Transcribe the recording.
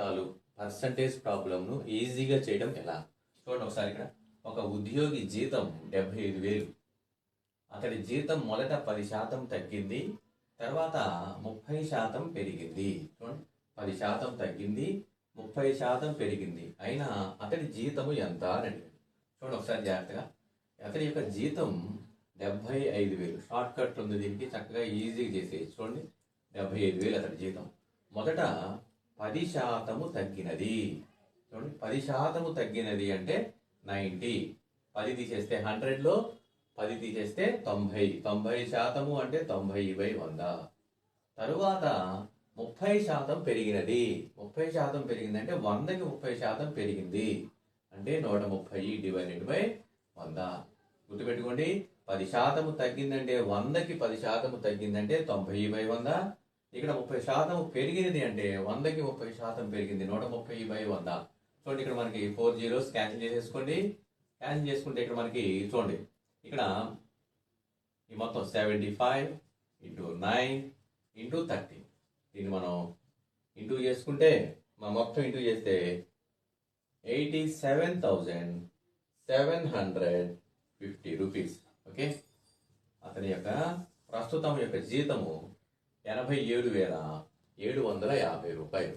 సూత్రాలు పర్సంటేజ్ ప్రాబ్లంను ఈజీగా చేయడం ఎలా? చూడండి ఒకసారి ఇక్కడ. ఒక ఉద్యోగి జీతం 75,000. అతడి జీతం మొదట 10% తగ్గింది, తర్వాత 30% పెరిగింది. చూడండి, 10% తగ్గింది, 30% పెరిగింది. అయినా అతడి జీతము ఎంత అని అడిగాడు. చూడండి ఒకసారి జాగ్రత్తగా. అతడి యొక్క జీతం 75,000. షార్ట్ కట్ ఉంది దీనికి, చక్కగా ఈజీగా చేసేయచ్చు. చూడండి, 75,000 అతడి జీతం. మొదట 10% తగ్గినది. చూడండి, 10% తగ్గినది అంటే 90. 10 తీసేస్తే 100లో 10 తీసేస్తే 90. 90% అంటే 90/100. తరువాత 30% పెరిగినది. 30% పెరిగిందంటే 100కి 30% పెరిగింది. అంటే 130/100. గుర్తుపెట్టుకోండి, 10% తగ్గిందంటే 100కి 10% తగ్గిందంటే 90/100. ఇక్కడ 30% పెరిగినది అంటే 100కి 30% పెరిగింది, 130/100. చూడండి, ఇక్కడ మనకి 4 zeros క్యాన్సిల్ చేసేసుకోండి. క్యాన్సిల్ చేసుకుంటే ఇక్కడ మనకి చూడండి, ఇక్కడ ఈ మొత్తం 75 × 9 × 30. దీన్ని మనం ఇంటూ చేసుకుంటే, మనం మొత్తం ఇంటూ చేస్తే 87,750 రూపీస్. ఓకే, అతని యొక్క ప్రస్తుతం యొక్క జీతము 87,750 రూపాయలు.